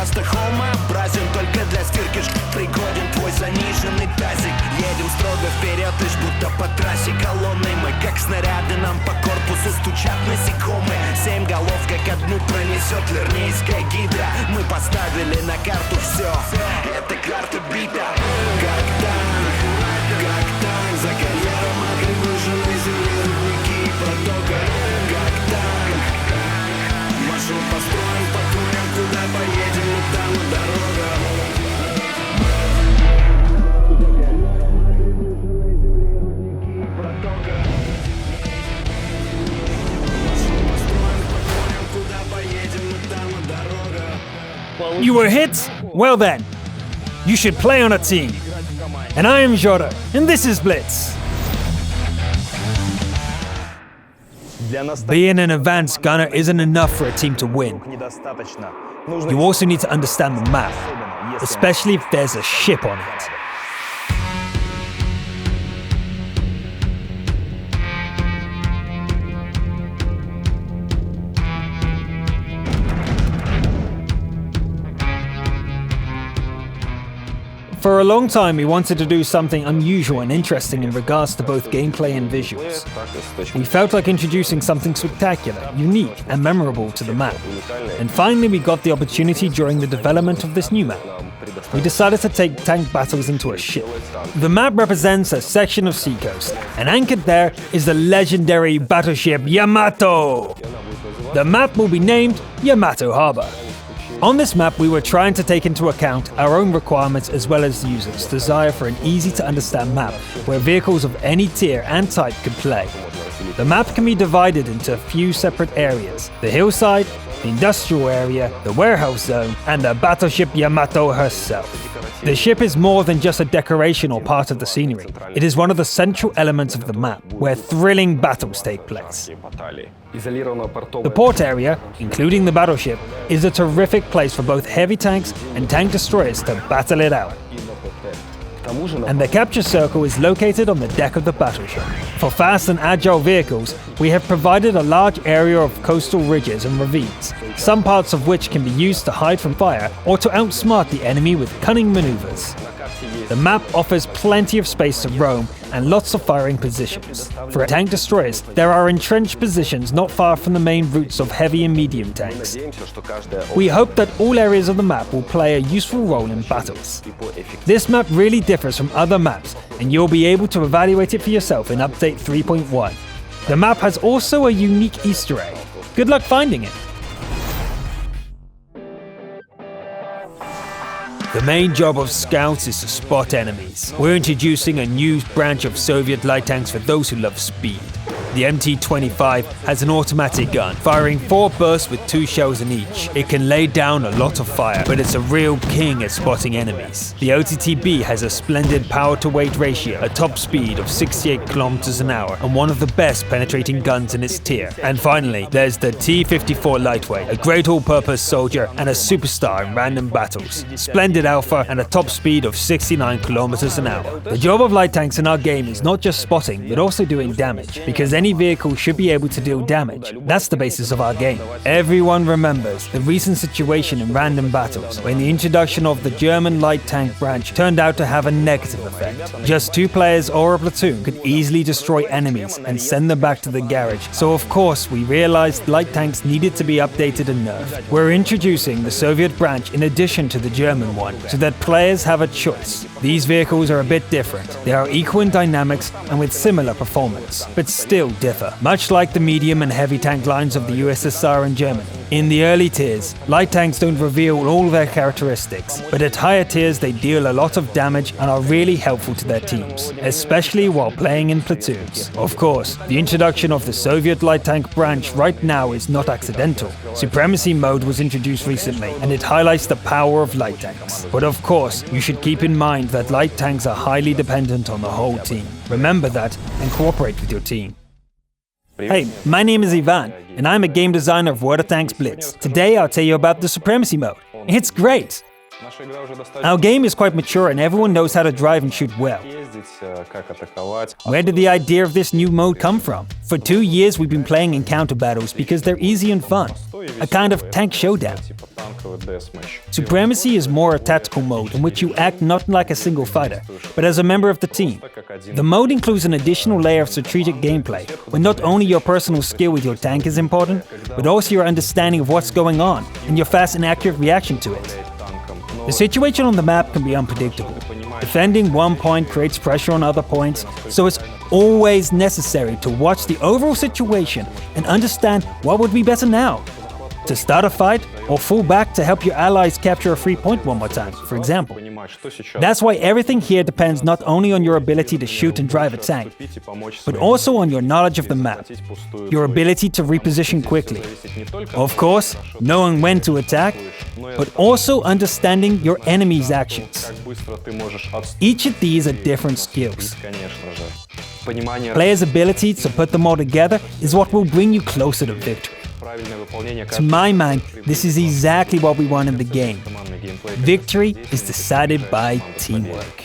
часто холмообразен, только для стирки пригоден твой заниженный тазик. Едем строго вперед, лишь будто по трассе колонной. Мы как снаряды, нам по корпусу стучат насекомые. 7 голов как одну пронесет лернейская гидра. Мы поставили на карту все, эта карта бита. Как танк, за карьером огребужены земли, рудники и протока. Как танк, маршрут построен, покурим, куда поедем, и там и дорога. You were hit? Well then, you should play on a team. And I am Joro, and this is Blitz. Being an advanced gunner isn't enough for a team to win. You also need to understand the map, especially if there's a ship on it. For a long time, we wanted to do something unusual and interesting in regards to both gameplay and visuals. We felt like introducing something spectacular, unique, and memorable to the map. And finally, we got the opportunity during the development of this new map. We decided to take tank battles into a ship. The map represents a section of seacoast, and anchored there is the legendary battleship Yamato. The map will be named Yamato Harbor. On this map, we were trying to take into account our own requirements as well as the users' desire for an easy-to-understand map where vehicles of any tier and type could play. The map can be divided into a few separate areas: the hillside, the industrial area, the warehouse zone, and the battleship Yamato herself. The ship is more than just a decoration or part of the scenery. It is one of the central elements of the map, where thrilling battles take place. The port area, including the battleship, is a terrific place for both heavy tanks and tank destroyers to battle it out. And the capture circle is located on the deck of the battleship. For fast and agile vehicles, we have provided a large area of coastal ridges and ravines, some parts of which can be used to hide from fire or to outsmart the enemy with cunning maneuvers. The map offers plenty of space to roam and lots of firing positions. For tank destroyers, there are entrenched positions not far from the main routes of heavy and medium tanks. We hope that all areas of the map will play a useful role in battles. This map really differs from other maps, and you'll be able to evaluate it for yourself in Update 3.1. The map has also a unique Easter egg. Good luck finding it! The main job of scouts is to spot enemies. We're introducing a new branch of Soviet light tanks for those who love speed. The MT-25 has an automatic gun, firing 4 bursts with 2 shells in each. It can lay down a lot of fire, but it's a real king at spotting enemies. The OTTB has a splendid power-to-weight ratio, a top speed of 68 km an hour, and one of the best penetrating guns in its tier. And finally, there's the T-54 Lightweight, a great all-purpose soldier and a superstar in random battles. Splendid alpha and a top speed of 69 km an hour. The job of light tanks in our game is not just spotting, but also doing damage, because any vehicle should be able to deal damage. That's the basis of our game. Everyone remembers the recent situation in random battles, when the introduction of the German light tank branch turned out to have a negative effect. Just 2 players or a platoon could easily destroy enemies and send them back to the garage, so of course we realized light tanks needed to be updated and nerfed. We're introducing the Soviet branch in addition to the German one, so that players have a choice. These vehicles are a bit different. They are equal in dynamics and with similar performance, but still differ, much like the medium and heavy tank lines of the USSR and Germany. In the early tiers, light tanks don't reveal all their characteristics, but at higher tiers they deal a lot of damage and are really helpful to their teams, especially while playing in platoons. Of course, the introduction of the Soviet light tank branch right now is not accidental. Supremacy Mode was introduced recently, and it highlights the power of light tanks. But of course, you should keep in mind that light tanks are highly dependent on the whole team. Remember that and cooperate with your team. Hey, my name is Ivan, and I'm a game designer of World of Tanks Blitz. Today I'll tell you about the Supremacy Mode. It's great! Our game is quite mature and everyone knows how to drive and shoot well. Where did the idea of this new mode come from? For 2 years we've been playing encounter battles because they're easy and fun. a kind of tank showdown. Supremacy is more a tactical mode in which you act not like a single fighter, but as a member of the team. The mode includes an additional layer of strategic gameplay, where not only your personal skill with your tank is important, but also your understanding of what's going on and your fast and accurate reaction to it. The situation on the map can be unpredictable. Defending one point creates pressure on other points, so it's always necessary to watch the overall situation and understand what would be better now. To start a fight, or fall back to help your allies capture a free point one more time, for example. That's why everything here depends not only on your ability to shoot and drive a tank, but also on your knowledge of the map, your ability to reposition quickly. Of course, knowing when to attack, but also understanding your enemy's actions. Each of these are different skills. Players' ability to put them all together is what will bring you closer to victory. To my mind, this is exactly what we want in the game. Victory is decided by teamwork.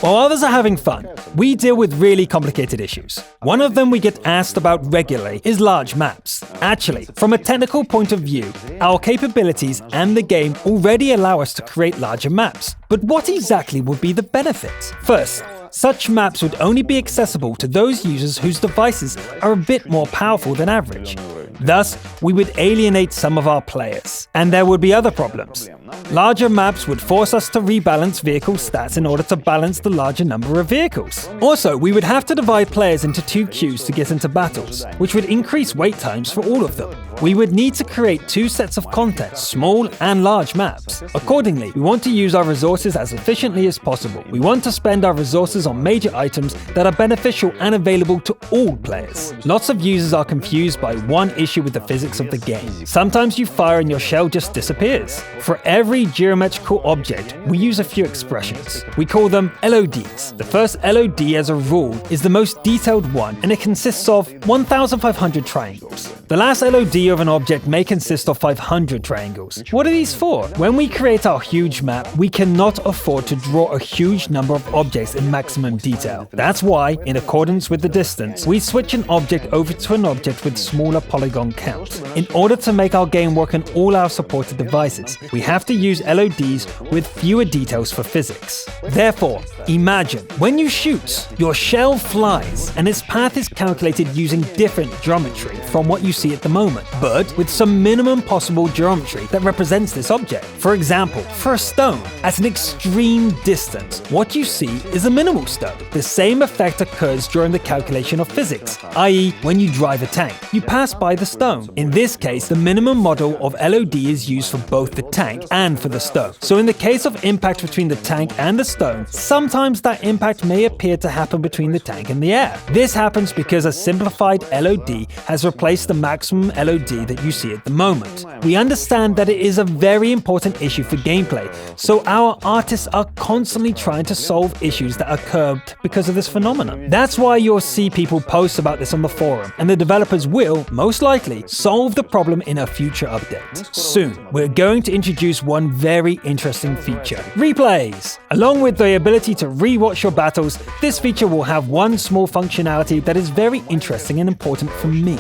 While others are having fun, we deal with really complicated issues. One of them we get asked about regularly is large maps. Actually, from a technical point of view, our capabilities and the game already allow us to create larger maps. But what exactly would be the benefits? First, such maps would only be accessible to those users whose devices are a bit more powerful than average. Thus, we would alienate some of our players. And there would be other problems. Larger maps would force us to rebalance vehicle stats in order to balance the larger number of vehicles. Also, we would have to divide players into two queues to get into battles, which would increase wait times for all of them. We would need to create two sets of content, small and large maps. Accordingly, we want to use our resources as efficiently as possible. We want to spend our resources on major items that are beneficial and available to all players. Lots of users are confused by one issue with the physics of the game. Sometimes you fire and your shell just disappears. For every geometrical object, we use a few expressions. We call them LODs. The first LOD, as a rule, is the most detailed one, and it consists of 1,500 triangles. The last LOD of an object may consist of 500 triangles. What are these for? When we create our huge map, we cannot afford to draw a huge number of objects in maximum detail. That's why, in accordance with the distance, we switch an object over to an object with smaller polygon count. In order to make our game work on all our supported devices, we have to use LODs with fewer details for physics. Therefore, imagine, when you shoot, your shell flies, and its path is calculated using different geometry from what you see at the moment, but with some minimum possible geometry that represents this object. For example, for a stone, at an extreme distance, what you see is a minimal stone. The same effect occurs during the calculation of physics, i.e. when you drive a tank, you pass by the stone. In this case, the minimum model of LOD is used for both the tank and for the stone. So in the case of impact between the tank and the stone, sometimes that impact may appear to happen between the tank and the air. This happens because a simplified LOD has replaced the maximum LOD that you see at the moment. We understand that it is a very important issue for gameplay, so our artists are constantly trying to solve issues that occur because of this phenomenon. That's why you'll see people post about this on the forum, and the developers will, most likely, solve the problem in a future update. Soon, we're going to introduce one very interesting feature: replays. Along with the ability to re-watch your battles, this feature will have one small functionality that is very interesting and important for me.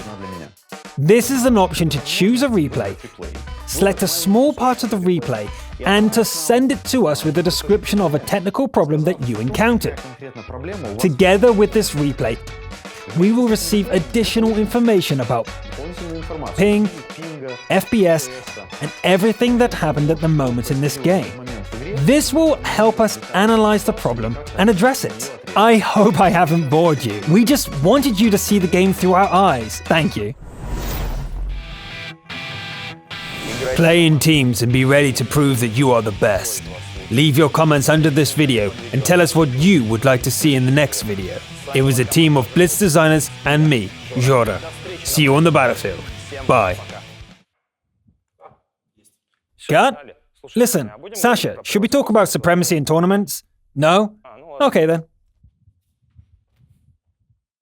This is an option to choose a replay, select a small part of the replay, and to send it to us with a description of a technical problem that you encountered. Together with this replay, we will receive additional information about ping, FPS, and everything that happened at the moment in this game. This will help us analyze the problem and address it. I hope I haven't bored you. We just wanted you to see the game through our eyes. Thank you. Play in teams and be ready to prove that you are the best. Leave your comments under this video and tell us what you would like to see in the next video. It was a team of Blitz designers and me, Jora. See you on the battlefield. Bye. Cut? Listen, Sasha, should we talk about supremacy in tournaments? No? Okay then.